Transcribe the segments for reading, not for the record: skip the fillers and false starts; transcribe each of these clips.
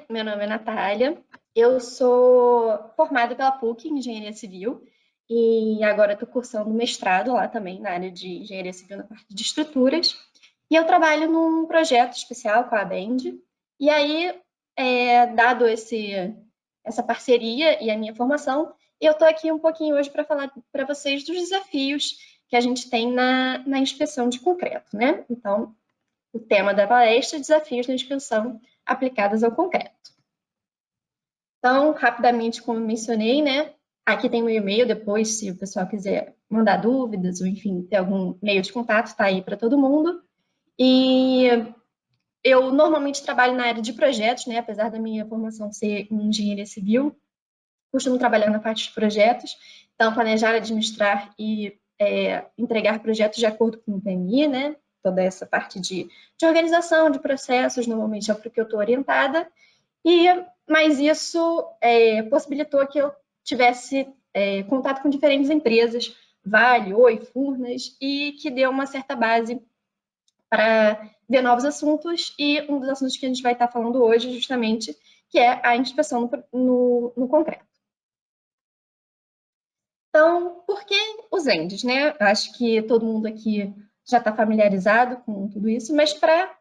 meu nome é Natália, eu sou formada pela PUC em Engenharia Civil e agora estou cursando mestrado lá também na área de Engenharia Civil na parte de estruturas. E eu trabalho num projeto especial com a Bend. E aí, dado essa parceria e a minha formação, eu estou aqui um pouquinho hoje para falar para vocês dos desafios que a gente tem na inspeção de concreto, né? Então, o tema da palestra é desafios na inspeção aplicadas ao concreto. Então, rapidamente, como eu mencionei, né? Aqui tem o meu e-mail, depois, se o pessoal quiser mandar dúvidas, ou enfim, ter algum meio de contato, está aí para todo mundo. E eu normalmente trabalho na área de projetos, né? Apesar da minha formação ser em engenharia civil, costumo trabalhar na parte de projetos, então planejar, administrar e entregar projetos de acordo com o PMI, né? Toda essa parte de organização, de processos, normalmente é para o que eu estou orientada. Mas isso possibilitou que eu tivesse contato com diferentes empresas, Vale, Oi, Furnas, e que deu uma certa base para ver novos assuntos. E um dos assuntos que a gente vai estar falando hoje, justamente, que é a inspeção no concreto. Então, por que os ENDs, né? Acho que todo mundo aqui já está familiarizado com tudo isso, mas para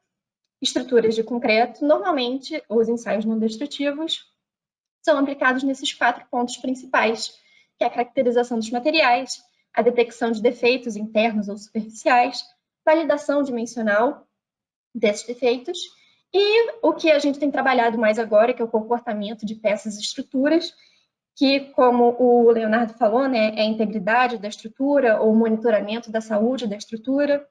estruturas de concreto, normalmente os ensaios não destrutivos são aplicados nesses 4 pontos principais, que é a caracterização dos materiais, a detecção de defeitos internos ou superficiais, validação dimensional desses defeitos e o que a gente tem trabalhado mais agora, que é o comportamento de peças e estruturas, que, como o Leonardo falou, né, é a integridade da estrutura ou monitoramento da saúde da estrutura.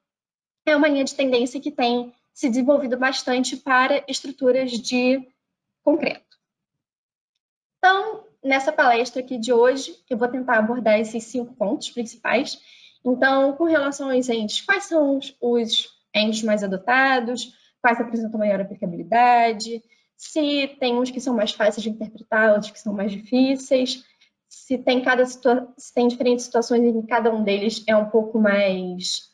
É uma linha de tendência que tem se desenvolvido bastante para estruturas de concreto. Então, nessa palestra aqui de hoje, eu vou tentar abordar esses 5 pontos principais. Então, com relação aos entes, quais são os entes mais adotados, quais apresentam maior aplicabilidade, se tem uns que são mais fáceis de interpretar, outros que são mais difíceis, se tem diferentes situações em que cada um deles é um pouco mais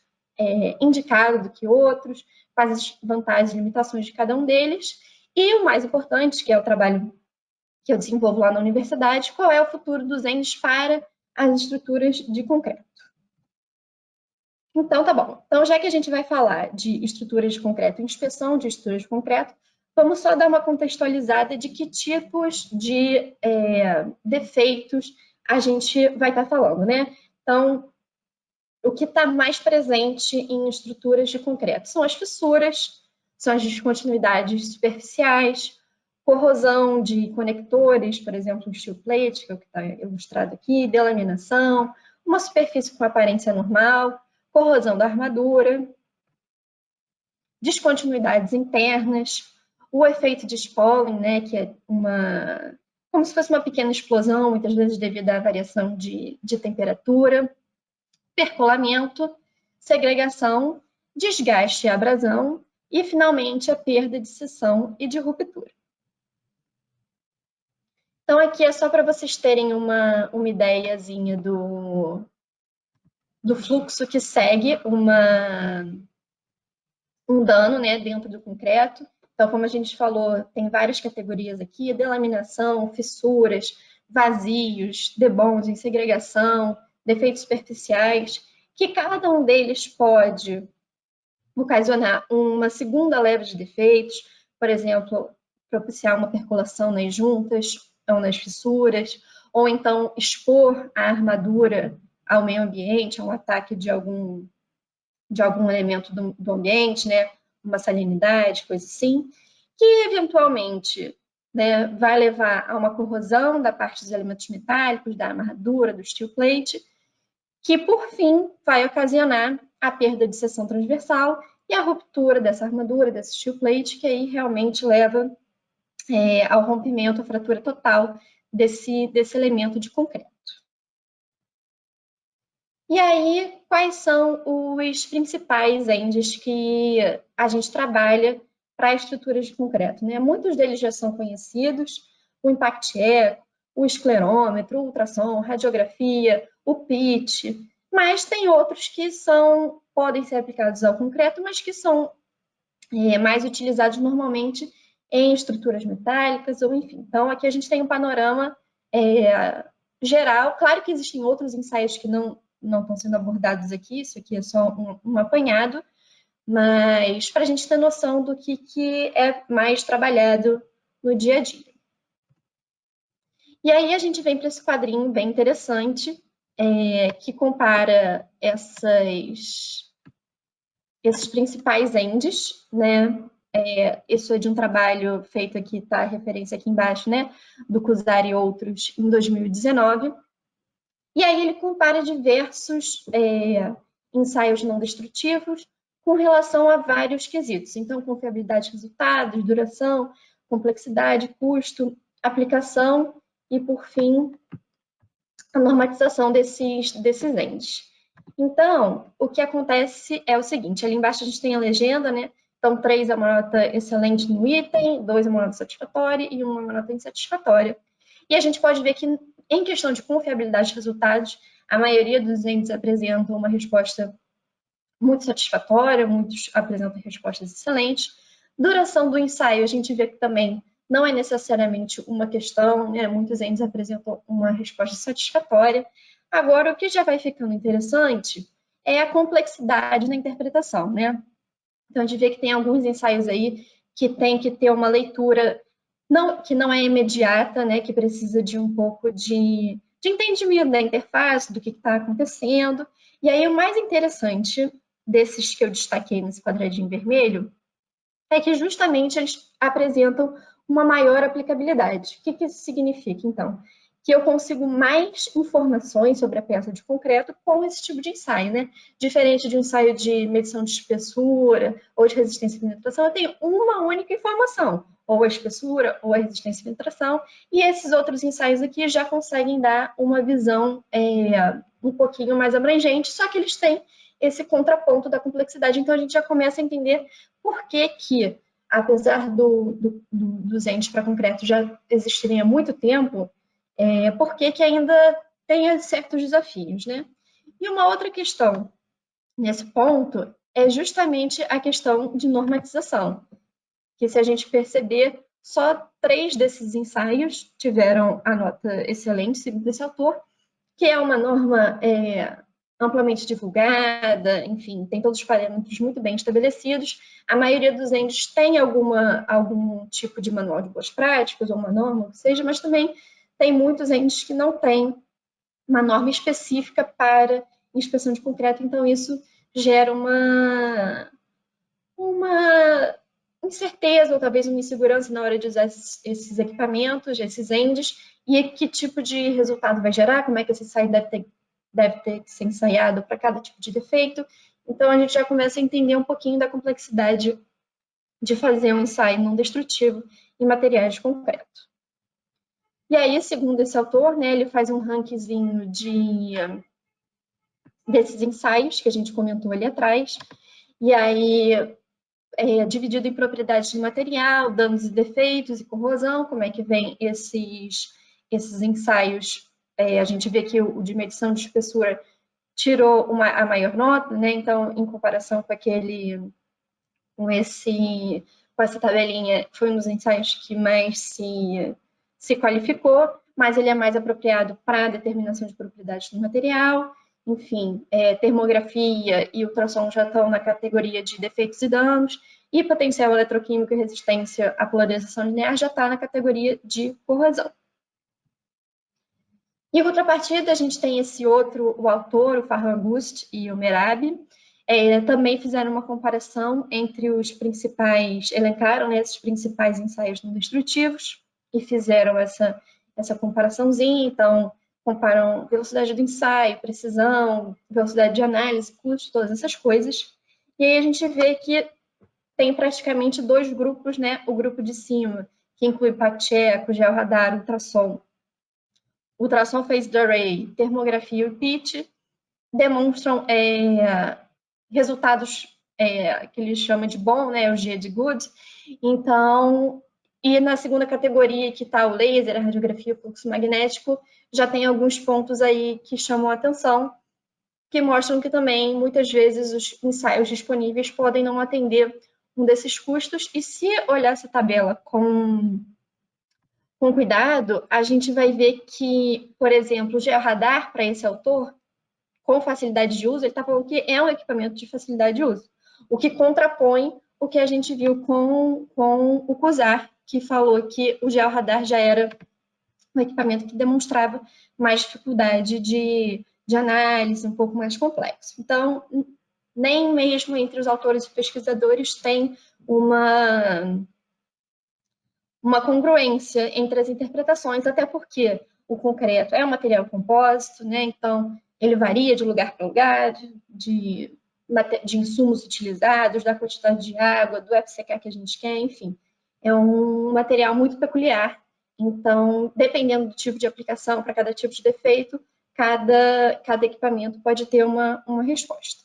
indicado do que outros, quais as vantagens e limitações de cada um deles, e o mais importante, que é o trabalho que eu desenvolvo lá na universidade, qual é o futuro dos ENDs para as estruturas de concreto. Então, tá bom. Então, já que a gente vai falar de estruturas de concreto, inspeção de estruturas de concreto, vamos só dar uma contextualizada de que tipos de defeitos a gente vai estar falando, né? Então, o que está mais presente em estruturas de concreto são as fissuras, são as descontinuidades superficiais, corrosão de conectores, por exemplo, um steel plate, que é o que está ilustrado aqui, delaminação, uma superfície com aparência normal, corrosão da armadura, descontinuidades internas, o efeito de Spolin, né, que é como se fosse uma pequena explosão, muitas vezes devido à variação de temperatura, percolamento, segregação, desgaste e abrasão, e, finalmente, a perda de seção e de ruptura. Então, aqui é só para vocês terem uma ideiazinha do fluxo que segue um dano, né, dentro do concreto. Então, como a gente falou, tem várias categorias aqui: delaminação, fissuras, vazios, debonding, segregação, defeitos superficiais, que cada um deles pode ocasionar uma segunda leva de defeitos, por exemplo, propiciar uma percolação nas juntas ou nas fissuras, ou então expor a armadura ao meio ambiente, a um ataque de algum elemento do ambiente, né? Uma salinidade, coisa assim, que eventualmente, né, vai levar a uma corrosão da parte dos elementos metálicos, da armadura, do steel plate, que, por fim, vai ocasionar a perda de seção transversal e a ruptura dessa armadura, desse steel plate, que aí realmente leva ao rompimento, à fratura total desse elemento de concreto. E aí, quais são os principais ENDs que a gente trabalha para estruturas de concreto, né? Muitos deles já são conhecidos: o Impact Echo, o esclerômetro, o ultrassom, radiografia, o pitch, mas tem outros que podem ser aplicados ao concreto, mas que são mais utilizados normalmente em estruturas metálicas, ou enfim. Então, aqui a gente tem um panorama geral. Claro que existem outros ensaios que não estão sendo abordados aqui, isso aqui é só um apanhado, mas para a gente ter noção do que é mais trabalhado no dia a dia. E aí a gente vem para esse quadrinho bem interessante, que compara esses principais endes, né? Isso é de um trabalho feito aqui, tá? A referência aqui embaixo, né? Do Kuzar e outros, em 2019. E aí ele compara diversos ensaios não destrutivos com relação a vários quesitos. Então, confiabilidade de resultados, duração, complexidade, custo, aplicação e, por fim, a normatização desses entes. Então, o que acontece é o seguinte, ali embaixo a gente tem a legenda, né? Então, 3 é uma nota excelente no item, 2 é uma nota satisfatória e 1 é uma nota insatisfatória. E a gente pode ver que, em questão de confiabilidade de resultados, a maioria dos entes apresentam uma resposta muito satisfatória, muitos apresentam respostas excelentes. Duração do ensaio, a gente vê que também não é necessariamente uma questão, né? Muitos entes apresentam uma resposta satisfatória. Agora, o que já vai ficando interessante é a complexidade na interpretação, né? Então, a gente vê que tem alguns ensaios aí que tem que ter uma leitura que não é imediata, né? Que precisa de um pouco de entendimento da interface, do que está acontecendo. E aí, o mais interessante desses que eu destaquei nesse quadradinho vermelho é que justamente eles apresentam uma maior aplicabilidade. O que isso significa, então? Que eu consigo mais informações sobre a peça de concreto com esse tipo de ensaio, né? Diferente de um ensaio de medição de espessura ou de resistência à penetração, eu tenho uma única informação, ou a espessura ou a resistência à penetração, e esses outros ensaios aqui já conseguem dar uma visão um pouquinho mais abrangente, só que eles têm esse contraponto da complexidade. Então, a gente já começa a entender por que apesar dos entes para concreto já existirem há muito tempo, por que ainda tem certos desafios, né? E uma outra questão nesse ponto é justamente a questão de normatização, que se a gente perceber, só 3 desses ensaios tiveram a nota excelente, segundo esse autor, que é uma norma amplamente divulgada, enfim, tem todos os parâmetros muito bem estabelecidos. A maioria dos entes tem algum tipo de manual de boas práticas, ou uma norma, ou seja, mas também tem muitos entes que não têm uma norma específica para inspeção de concreto, então isso gera uma incerteza ou talvez uma insegurança na hora de usar esses equipamentos, esses endes, e que tipo de resultado vai gerar, como é que esse ensaio deve ter que ser ensaiado para cada tipo de defeito. Então, a gente já começa a entender um pouquinho da complexidade de fazer um ensaio não destrutivo em materiais de concreto. E aí, segundo esse autor, né, ele faz um rankingzinho desses ensaios que a gente comentou ali atrás, e aí dividido em propriedades de material, danos e defeitos e corrosão, como é que vem esses ensaios. A gente vê que o de medição de espessura tirou a maior nota, né? Então, em comparação com essa tabelinha, foi um dos ensaios que mais se qualificou, mas ele é mais apropriado para a determinação de propriedades do material. Enfim, termografia e ultrassom já estão na categoria de defeitos e danos, e potencial eletroquímico e resistência à polarização linear já está na categoria de corrosão. Em contrapartida, a gente tem esse outro, o autor, o Farhan Gust e o Merabi, também fizeram uma comparação entre os principais, elencaram, né, esses principais ensaios não destrutivos e fizeram essa comparaçãozinha. Então, comparam velocidade do ensaio, precisão, velocidade de análise, custo, todas essas coisas. E aí a gente vê que tem praticamente 2 grupos, né? O grupo de cima, que inclui PAC-checo, georradar, ultrassom. O ultrassom phased array, termografia e pitch demonstram resultados que eles chamam de bom, né? O G de good. Então, e na segunda categoria, que está o laser, a radiografia, o fluxo magnético, já tem alguns pontos aí que chamam a atenção, que mostram que também, muitas vezes, os ensaios disponíveis podem não atender desses custos, e se olhar essa tabela com cuidado, a gente vai ver que, por exemplo, o georradar, para esse autor, com facilidade de uso, ele está falando que é um equipamento de facilidade de uso, o que contrapõe o que a gente viu com o CUSAR, que falou que o georradar já era um equipamento que demonstrava mais dificuldade de análise, um pouco mais complexo. Então, nem mesmo entre os autores e pesquisadores tem uma congruência entre as interpretações, até porque o concreto é um material compósito, né? Então ele varia de lugar para lugar, de insumos utilizados, da quantidade de água, do FCK que a gente quer, enfim. É um material muito peculiar. Então, dependendo do tipo de aplicação, para cada tipo de defeito, cada equipamento pode ter uma resposta.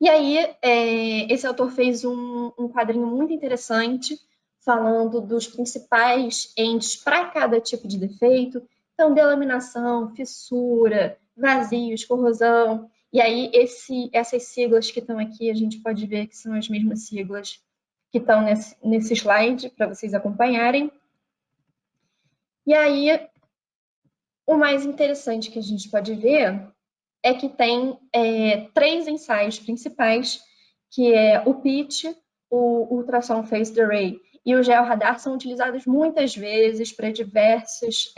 E aí, esse autor fez um quadrinho muito interessante, falando dos principais entes para cada tipo de defeito. Então, delaminação, fissura, vazios, corrosão. E aí, essas siglas que estão aqui, a gente pode ver que são as mesmas siglas que estão nesse slide, para vocês acompanharem. E aí, o mais interessante que a gente pode ver é que tem 3 ensaios principais, que é o PIT, o Ultrassom Phased Array e o georradar, são utilizados muitas vezes para diversos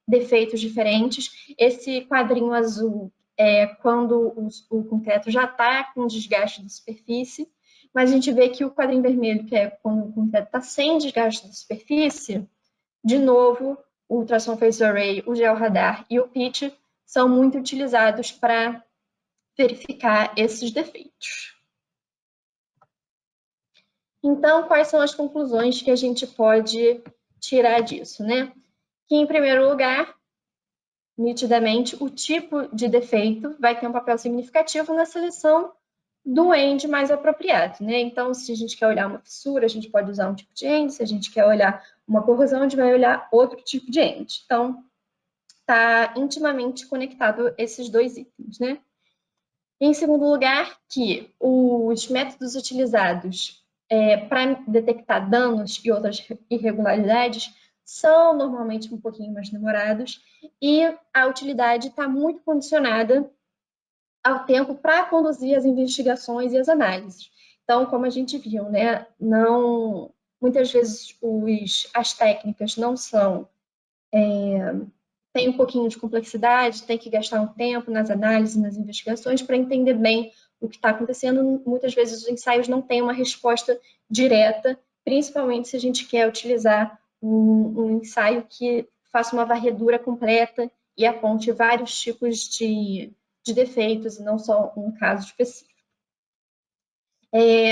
defeitos diferentes. Esse quadrinho azul é quando o concreto já está com desgaste de superfície, mas a gente vê que o quadrinho vermelho, que é quando o concreto está sem desgaste de superfície, de novo, o Ultrassom Phased Array, o georradar e o PIT são muito utilizados para verificar esses defeitos. Então, quais são as conclusões que a gente pode tirar disso, né? Que, em primeiro lugar, nitidamente, o tipo de defeito vai ter um papel significativo na seleção do end mais apropriado, né? Então, se a gente quer olhar uma fissura, a gente pode usar um tipo de end, se a gente quer olhar uma corrosão, a gente vai olhar outro tipo de end. Então, está intimamente conectado esses dois itens, né? Em segundo lugar, que os métodos utilizados para detectar danos e outras irregularidades são normalmente um pouquinho mais demorados e a utilidade está muito condicionada ao tempo para conduzir as investigações e as análises. Então, como a gente viu, né, muitas vezes as técnicas não são tem um pouquinho de complexidade, tem que gastar um tempo nas análises, nas investigações, para entender bem o que está acontecendo. Muitas vezes os ensaios não têm uma resposta direta, principalmente se a gente quer utilizar um ensaio que faça uma varredura completa e aponte vários tipos de defeitos, e não só um caso específico.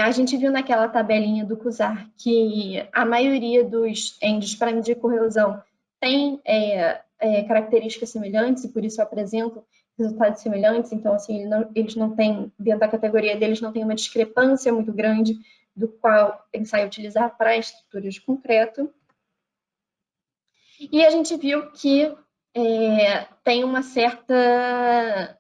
A gente viu naquela tabelinha do CUSAR que a maioria dos ends para medir corrosão tem características semelhantes e por isso apresentam resultados semelhantes. Então, assim, eles não têm, dentro da categoria deles, não tem uma discrepância muito grande do qual ensaio utilizar para estruturas de concreto. E a gente viu que tem uma certa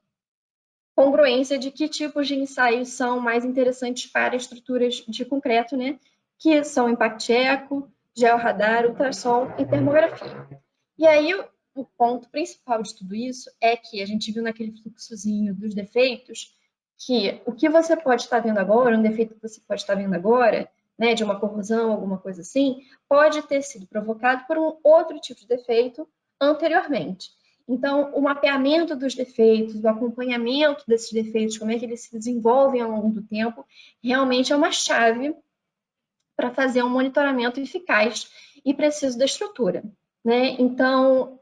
congruência de que tipos de ensaios são mais interessantes para estruturas de concreto, né? Que são impact eco, georradar, ultrassom e termografia. E aí, o ponto principal de tudo isso é que a gente viu naquele fluxozinho dos defeitos que o que você pode estar vendo agora, um defeito que você pode estar vendo agora, né, de uma corrosão, alguma coisa assim, pode ter sido provocado por um outro tipo de defeito anteriormente. Então, o mapeamento dos defeitos, o acompanhamento desses defeitos, como é que eles se desenvolvem ao longo do tempo, realmente é uma chave para fazer um monitoramento eficaz e preciso da estrutura, né? Então,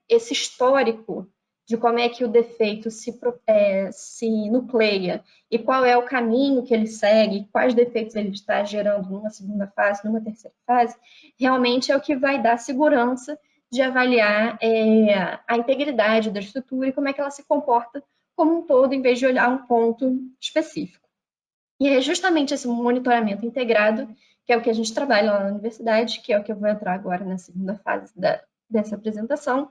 esse histórico de como é que o defeito se nucleia e qual é o caminho que ele segue, quais defeitos ele está gerando numa segunda fase, numa terceira fase, realmente é o que vai dar segurança de avaliar a integridade da estrutura e como é que ela se comporta como um todo, em vez de olhar um ponto específico. E é justamente esse monitoramento integrado que é o que a gente trabalha lá na universidade, que é o que eu vou entrar agora na segunda fase dessa apresentação.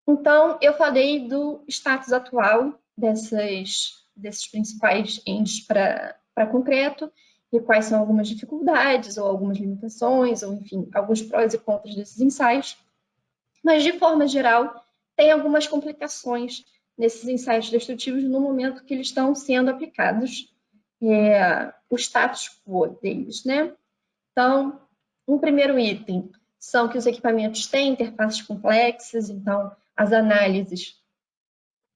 Então, eu falei do status atual desses principais entes para para concreto e quais são algumas dificuldades ou algumas limitações, ou enfim, alguns prós e contras desses ensaios. Mas, de forma geral, tem algumas complicações nesses ensaios destrutivos no momento que eles estão sendo aplicados, o status quo deles, né? Então, um primeiro item são que os equipamentos têm interfaces complexas, então as análises,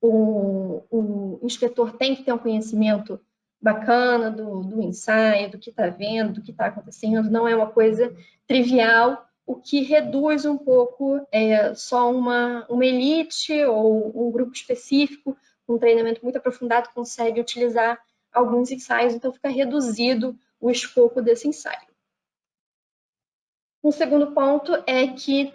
o inspetor tem que ter um conhecimento bacana do ensaio, do que está vendo, do que está acontecendo, não é uma coisa trivial, o que reduz um pouco só uma elite ou um grupo específico, com um treinamento muito aprofundado, consegue utilizar alguns ensaios, então fica reduzido o escopo desse ensaio. Um segundo ponto é que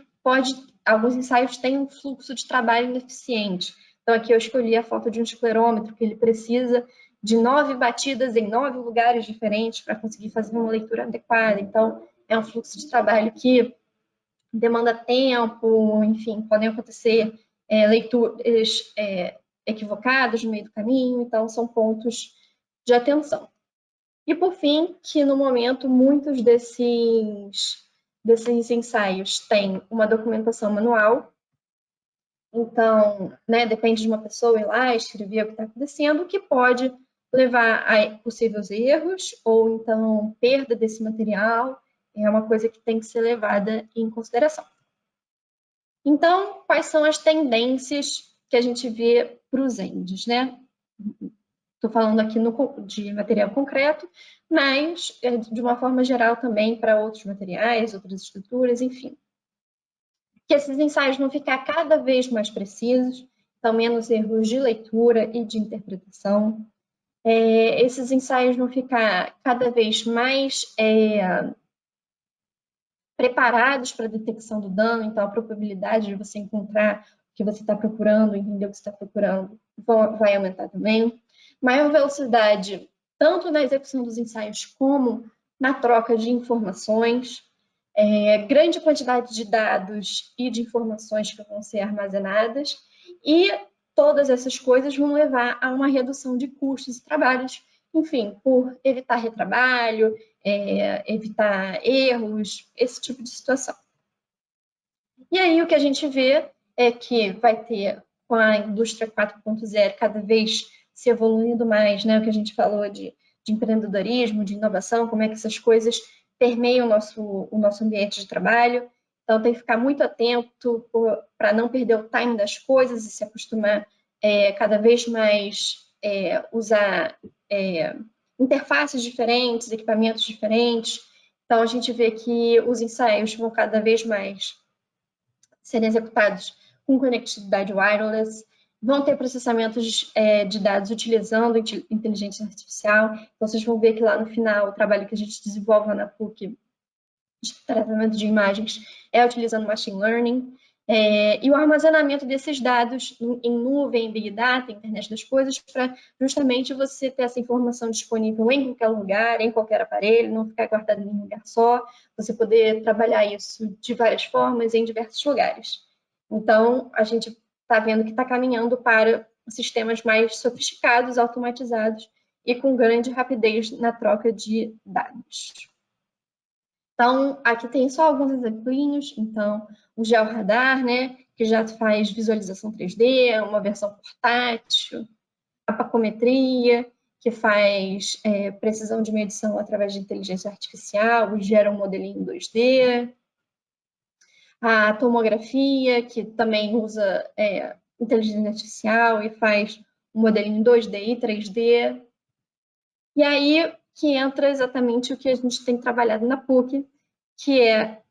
alguns ensaios têm um fluxo de trabalho ineficiente. Então, aqui eu escolhi a foto de um esclerômetro, que ele precisa de 9 batidas em 9 lugares diferentes para conseguir fazer uma leitura adequada. Então, é um fluxo de trabalho que demanda tempo, enfim, podem acontecer leituras equivocadas no meio do caminho, então são pontos de atenção. E, por fim, que no momento muitos desses ensaios têm uma documentação manual, então, né, depende de uma pessoa ir lá escrever o que está acontecendo, o que pode levar a possíveis erros ou então perda desse material, é uma coisa que tem que ser levada em consideração. Então, quais são as tendências que a gente vê para os ENDs, né? Estou falando aqui de material concreto, mas de uma forma geral também para outros materiais, outras estruturas, enfim. Que esses ensaios vão ficar cada vez mais precisos, então menos erros de leitura e de interpretação. Esses ensaios vão ficar cada vez mais preparados para a detecção do dano, então a probabilidade de você encontrar o que você está procurando, entender o que você está procurando, vai aumentar também. Maior velocidade, tanto na execução dos ensaios como na troca de informações, grande quantidade de dados e de informações que vão ser armazenadas, e todas essas coisas vão levar a uma redução de custos e trabalhos, enfim, por evitar retrabalho, evitar erros, esse tipo de situação. E aí o que a gente vê é que vai ter, com a indústria 4.0 cada vez se evoluindo mais, né, o que a gente falou de empreendedorismo, de inovação, como é que essas coisas permeiam o nosso ambiente de trabalho. Então, tem que ficar muito atento para não perder o time das coisas e se acostumar cada vez mais usar interfaces diferentes, equipamentos diferentes. Então, a gente vê que os ensaios vão cada vez mais serem executados com conectividade wireless, vão ter processamentos de dados utilizando inteligência artificial. Então, vocês vão ver que lá no final, o trabalho que a gente desenvolve lá na PUC de tratamento de imagens é utilizando machine learning. E o armazenamento desses dados em nuvem, Big Data, Internet das Coisas, para justamente você ter essa informação disponível em qualquer lugar, em qualquer aparelho, não ficar guardado em um lugar só, você poder trabalhar isso de várias formas em diversos lugares. Então, a gente está vendo que está caminhando para sistemas mais sofisticados, automatizados e com grande rapidez na troca de dados. Então, aqui tem só alguns exemplinhos. Então, o GeoRadar, né, que já faz visualização 3D, uma versão portátil. A pacometria, que faz precisão de medição através de inteligência artificial, gera um modelinho 2D. A tomografia, que também usa inteligência artificial e faz um modelinho 2D e 3D. E aí que entra exatamente o que a gente tem trabalhado na PUC, que é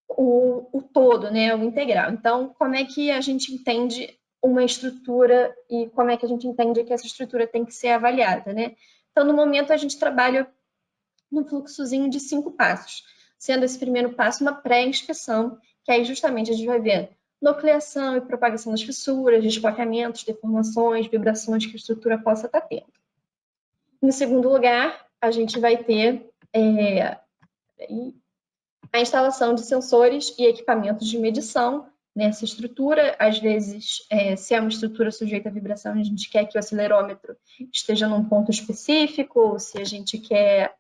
o todo, né, o integral. Então, como é que a gente entende uma estrutura e como é que a gente entende que essa estrutura tem que ser avaliada, né? Então, no momento, a gente trabalha num fluxozinho de 5 passos, sendo esse primeiro passo uma pré-inspeção, que aí justamente a gente vai ver nucleação e propagação das fissuras, desplacamentos, deformações, vibrações que a estrutura possa estar tendo. Em segundo lugar, a gente vai ter a instalação de sensores e equipamentos de medição nessa estrutura. Às vezes, se é uma estrutura sujeita à vibração, a gente quer que o acelerômetro esteja num ponto específico, ou se a gente quer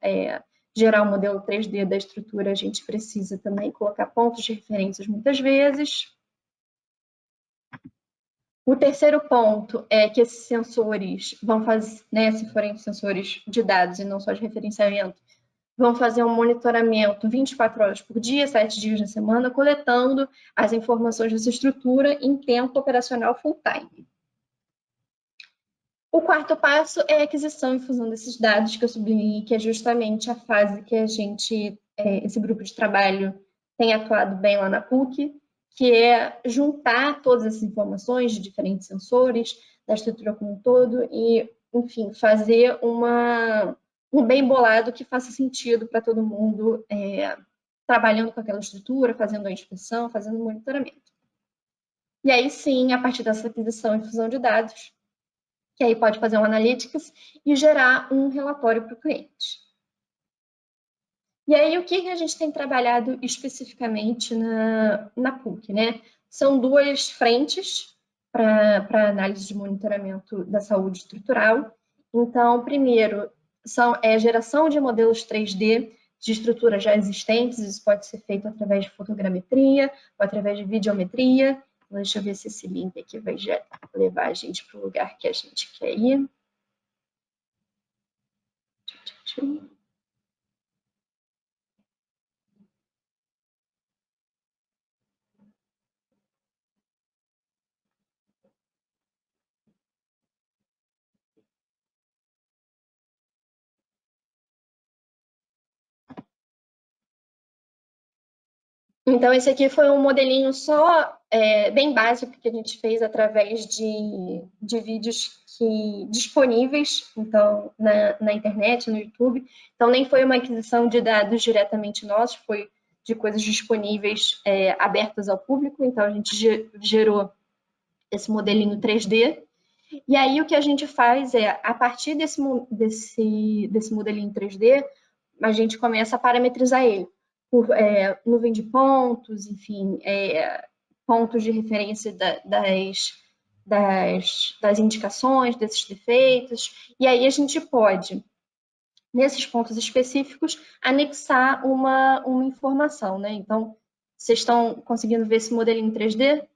gerar um modelo 3D da estrutura, a gente precisa também colocar pontos de referências muitas vezes. O terceiro ponto é que esses sensores vão fazer, né, se forem sensores de dados e não só de referenciamento, vão fazer um monitoramento 24 horas por dia, 7 dias na semana, coletando as informações dessa estrutura em tempo operacional full-time. O quarto passo é a aquisição e fusão desses dados, que eu sublinhei, que é justamente a fase que a gente, esse grupo de trabalho tem atuado bem lá na PUC, que é juntar todas essas informações de diferentes sensores, da estrutura como um todo, e, enfim, fazer um bem bolado que faça sentido para todo mundo trabalhando com aquela estrutura, fazendo a inspeção, fazendo o monitoramento. E aí sim, a partir dessa aquisição e fusão de dados, que aí pode fazer um analytics e gerar um relatório para o cliente. E aí, o que a gente tem trabalhado especificamente na PUC, né? São duas frentes para análise de monitoramento da saúde estrutural. Então, primeiro, geração de modelos 3D de estruturas já existentes, isso pode ser feito através de fotogrametria ou através de videometria. Deixa eu ver se esse link aqui vai levar a gente para o lugar que a gente quer ir. Então, esse aqui foi um modelinho só bem básico que a gente fez através de vídeos disponíveis então, na internet, no YouTube. Então, nem foi uma aquisição de dados diretamente nossos, foi de coisas disponíveis abertas ao público. Então, a gente gerou esse modelinho 3D. E aí, o que a gente faz a partir desse modelinho 3D, a gente começa a parametrizar ele por nuvem de pontos, enfim, pontos de referência das indicações, desses defeitos. E aí a gente pode, nesses pontos específicos, anexar uma informação, né? Então, vocês estão conseguindo ver esse modelinho em 3D?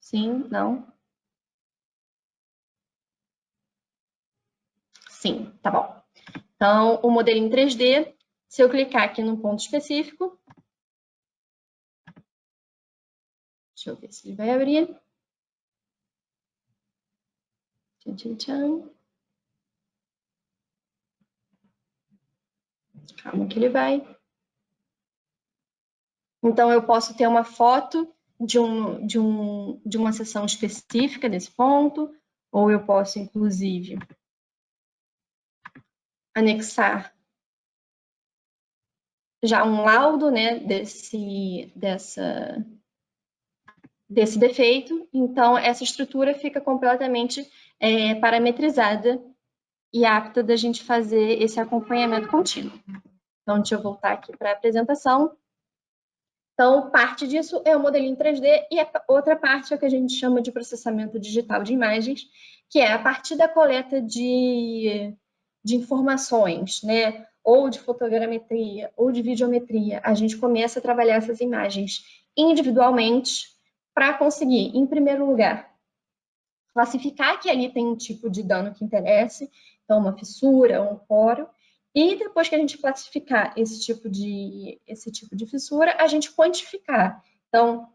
Sim? Não? Sim, tá bom. Então, o modelo em 3D, se eu clicar aqui num ponto específico, deixa eu ver se ele vai abrir. Tchan, tchan, tchan. Calma que ele vai. Então, eu posso ter uma foto de uma seção específica desse ponto, ou eu posso, inclusive, anexar já um laudo, né, desse defeito. Então, essa estrutura fica completamente parametrizada e apta da gente fazer esse acompanhamento contínuo. Então, deixa eu voltar aqui para a apresentação. Então, parte disso é o modelinho 3D e a outra parte é o que a gente chama de processamento digital de imagens, que é a partir da coleta de informações, né? Ou de fotogrametria, ou de videometria, a gente começa a trabalhar essas imagens individualmente para conseguir, em primeiro lugar, classificar que ali tem um tipo de dano que interesse, então uma fissura, um poro, e depois que a gente classificar esse tipo de fissura, a gente quantificar. Então,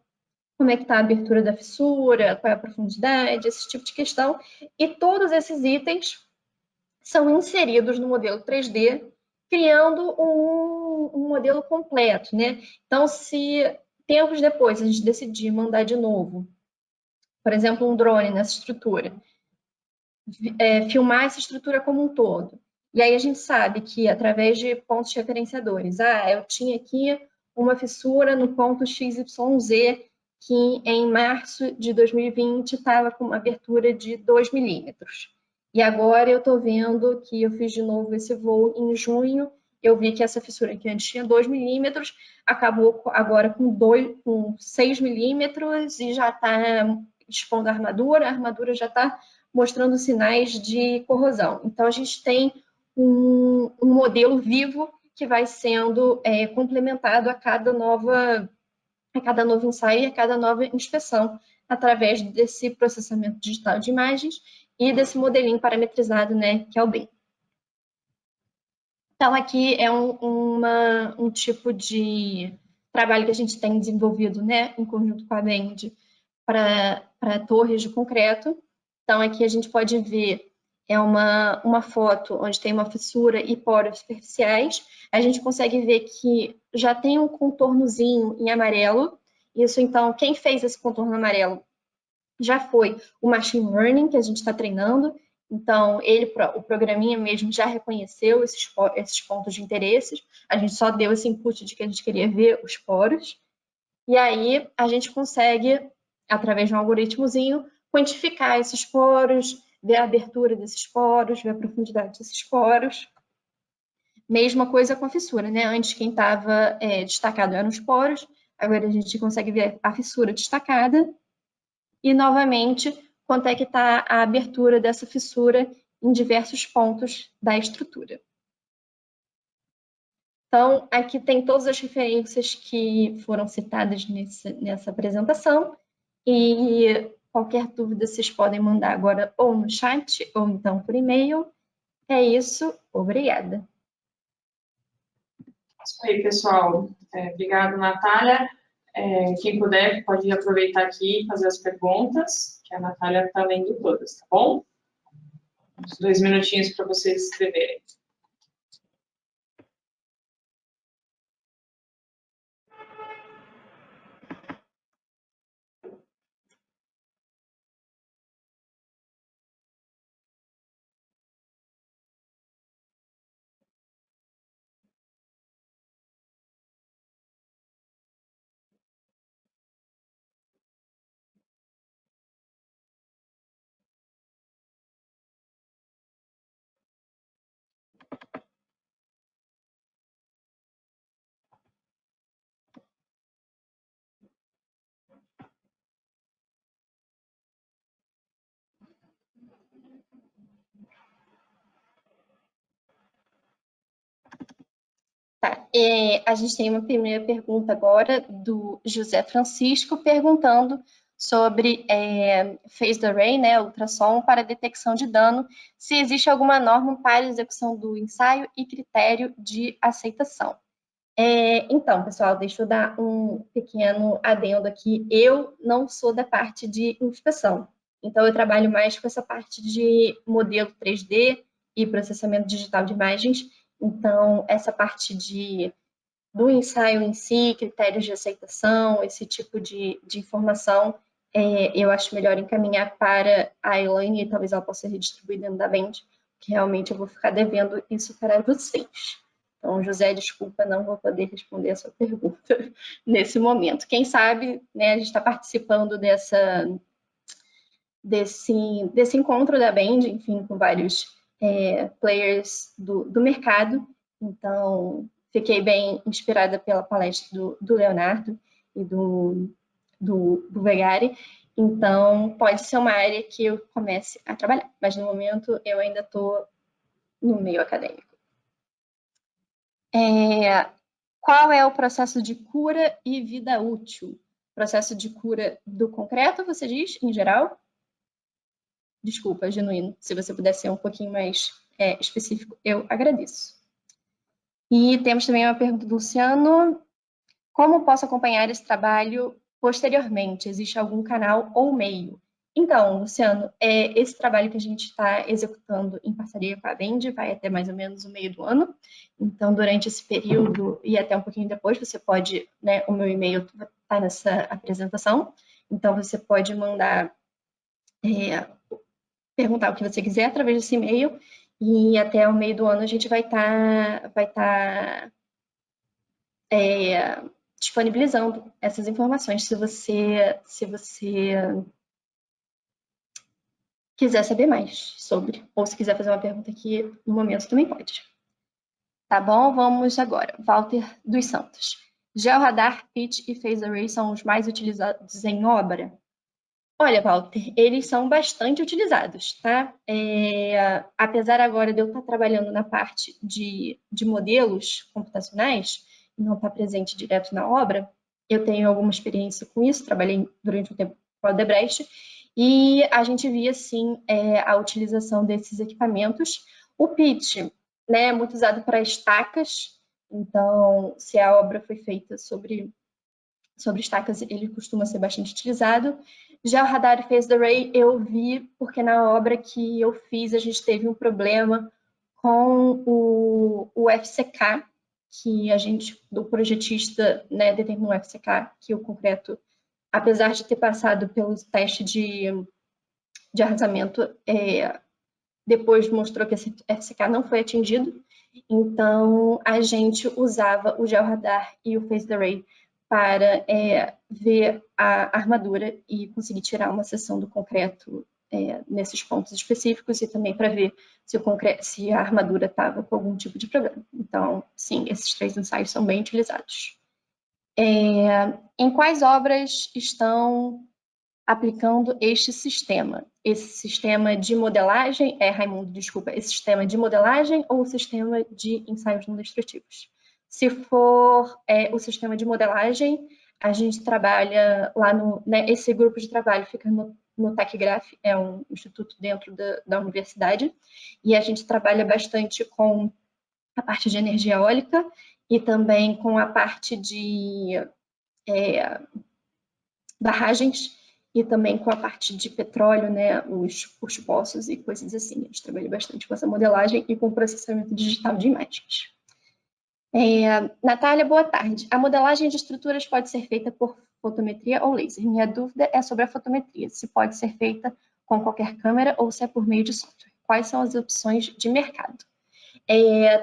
como é que está a abertura da fissura, qual é a profundidade, esse tipo de questão. E todos esses itens são inseridos no modelo 3D, criando um modelo completo, né? Então, se tempos depois a gente decidir mandar de novo, por exemplo, um drone nessa estrutura, filmar essa estrutura como um todo. E aí a gente sabe que, através de pontos referenciadores, eu tinha aqui uma fissura no ponto XYZ, que em março de 2020 estava com uma abertura de 2 milímetros. E agora eu estou vendo que eu fiz de novo esse voo em junho eu vi que essa fissura que antes tinha 2 milímetros, acabou agora com 6 milímetros e já está expondo a armadura já está mostrando sinais de corrosão. Então, a gente tem um modelo vivo que vai sendo complementado a cada novo ensaio e a cada nova inspeção, através desse processamento digital de imagens e desse modelinho parametrizado, né, que é o BIM. Então, aqui é um tipo de trabalho que a gente tem desenvolvido, né, em conjunto com a Bend, para torres de concreto. Então, aqui a gente pode ver uma foto onde tem uma fissura e poros superficiais. A gente consegue ver que já tem um contornozinho em amarelo. Isso, então, quem fez esse contorno amarelo já foi o machine learning que a gente está treinando. Então, o programinha mesmo já reconheceu esses pontos de interesse. A gente só deu esse input de que a gente queria ver os poros. E aí, a gente consegue, através de um algoritmozinho, quantificar esses poros, ver a abertura desses poros, ver a profundidade desses poros. Mesma coisa com a fissura, né? Antes, quem estava destacado eram os poros. Agora, a gente consegue ver a fissura destacada. E, novamente, quanto é que está a abertura dessa fissura em diversos pontos da estrutura. Então, aqui tem todas as referências que foram citadas nessa apresentação. E qualquer dúvida vocês podem mandar agora ou no chat ou então por e-mail. É isso, obrigada. Isso aí, pessoal. Obrigado, Natália. Quem puder pode aproveitar aqui e fazer as perguntas, que a Natália está lendo todas, tá bom? Uns 2 minutinhos para vocês escreverem. Tá, a gente tem uma primeira pergunta agora do José Francisco, perguntando sobre phased array, né, ultrassom para detecção de dano, se existe alguma norma para execução do ensaio e critério de aceitação. Então, pessoal, deixa eu dar um pequeno adendo aqui. Eu não sou da parte de inspeção, então eu trabalho mais com essa parte de modelo 3D e processamento digital de imagens. Então, essa parte do ensaio em si, critérios de aceitação, esse tipo de informação, eu acho melhor encaminhar para a Elaine e talvez ela possa redistribuir dentro da Bend, que realmente eu vou ficar devendo isso para vocês. Então, José, desculpa, não vou poder responder a sua pergunta nesse momento. Quem sabe, né, a gente está participando desse encontro da Bend, enfim, com vários players do mercado. Então, fiquei bem inspirada pela palestra do Leonardo e do Vegari. Então, pode ser uma área que eu comece a trabalhar, mas no momento eu ainda estou no meio acadêmico. Qual é o processo de cura e vida útil? Processo de cura do concreto, você diz, em geral? Desculpa, genuíno. Se você puder ser um pouquinho mais específico, eu agradeço. E temos também uma pergunta do Luciano. Como posso acompanhar esse trabalho posteriormente? Existe algum canal ou meio? Então, Luciano, esse trabalho que a gente está executando em parceria com a Bend vai até mais ou menos o meio do ano. Então, durante esse período e até um pouquinho depois, você pode, né, o meu e-mail está nessa apresentação. Então, você pode mandar, perguntar o que você quiser através desse e-mail. E até o meio do ano a gente vai estar disponibilizando essas informações, se você quiser saber mais sobre, ou se quiser fazer uma pergunta aqui no momento também pode. Tá bom, vamos agora. Walter dos Santos. GeoRadar, Pitch e Phase Array são os mais utilizados em obra? Olha, Walter, eles são bastante utilizados, tá? Apesar agora de eu estar trabalhando na parte de modelos computacionais, e não estar presente direto na obra, eu tenho alguma experiência com isso, trabalhei durante um tempo com a Odebrecht, e a gente via, sim, a utilização desses equipamentos. O pitch, né, é muito usado para estacas, então, se a obra foi feita sobre estacas, ele costuma ser bastante utilizado. Já o radar phased array eu vi porque na obra que eu fiz a gente teve um problema com o FCK, que a gente, do projetista, né, determinou o FCK, que o concreto, apesar de ter passado pelo teste de arrasamento, depois mostrou que esse FCK não foi atingido. Então, a gente usava o georradar e o phased array para ver a armadura e conseguir tirar uma seção do concreto nesses pontos específicos e também para ver se a armadura estava com algum tipo de problema. Então, sim, esses 3 ensaios são bem utilizados. Em quais obras estão aplicando este sistema? Esse sistema de modelagem, Raimundo, desculpa, esse sistema de modelagem ou o sistema de ensaios não destrutivos? Se for o sistema de modelagem, a gente trabalha lá esse grupo de trabalho fica no TecGraph, é um instituto dentro da universidade, e a gente trabalha bastante com a parte de energia eólica e também com a parte de barragens e também com a parte de petróleo, né, os poços e coisas assim. A gente trabalha bastante com essa modelagem e com o processamento digital de imagens. Natália, boa tarde. A modelagem de estruturas pode ser feita por fotometria ou laser. Minha dúvida é sobre a fotometria, se pode ser feita com qualquer câmera ou se é por meio de software. Quais são as opções de mercado?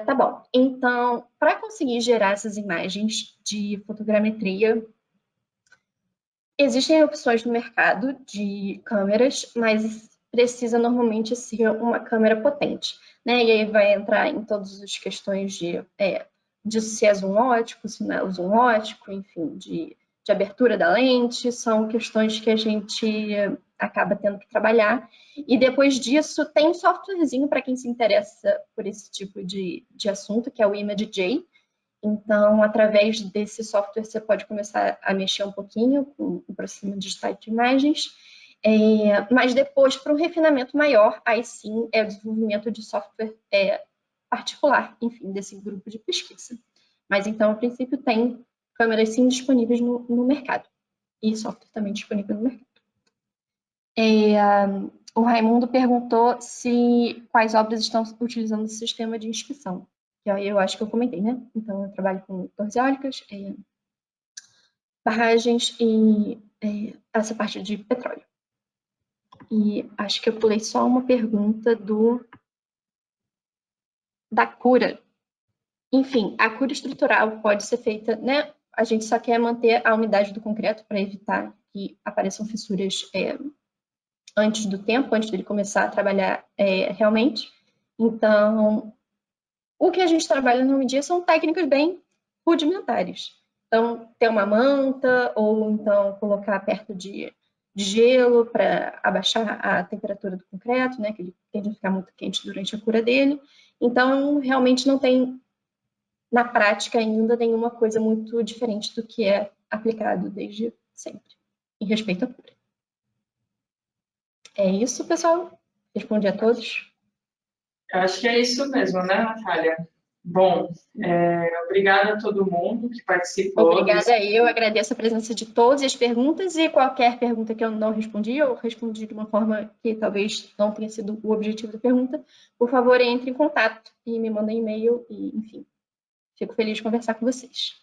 Tá bom. Então, para conseguir gerar essas imagens de fotogrametria, existem opções no mercado de câmeras, mas precisa normalmente ser uma câmera potente, né? E aí vai entrar em todas as questões de se é zoom ótico, se não é zoom ótico, enfim, de abertura da lente, são questões que a gente acaba tendo que trabalhar. E depois disso, tem um softwarezinho para quem se interessa por esse tipo de assunto, que é o ImageJ. Então, através desse software, você pode começar a mexer um pouquinho com o processamento digital de imagens, mas depois, para um refinamento maior, aí sim é o desenvolvimento de software particular, enfim, desse grupo de pesquisa. Mas então, a princípio, tem câmeras sim disponíveis no mercado e software também disponível no mercado. O Raimundo perguntou quais obras estão utilizando o sistema de inspeção. Que aí eu acho que eu comentei, né? Então, eu trabalho com torres eólicas, barragens e essa parte de petróleo. E acho que eu pulei só uma pergunta da cura. Enfim, a cura estrutural pode ser feita, né? A gente só quer manter a umidade do concreto para evitar que apareçam fissuras antes do tempo, antes dele começar a trabalhar realmente. Então, o que a gente trabalha no dia são técnicas bem rudimentares. Então, ter uma manta, ou então colocar perto de gelo para abaixar a temperatura do concreto, né, que ele tende a ficar muito quente durante a cura dele. Então, realmente não tem, na prática ainda, nenhuma coisa muito diferente do que é aplicado desde sempre, em respeito à cura. É isso, pessoal. Respondi a todos. Eu acho que é isso mesmo, né, Natália? Bom, obrigada a todo mundo que participou. Obrigada, eu agradeço a presença de todos e as perguntas, e qualquer pergunta que eu não respondi, ou respondi de uma forma que talvez não tenha sido o objetivo da pergunta, por favor, entre em contato e me mandem e-mail, e enfim, fico feliz de conversar com vocês.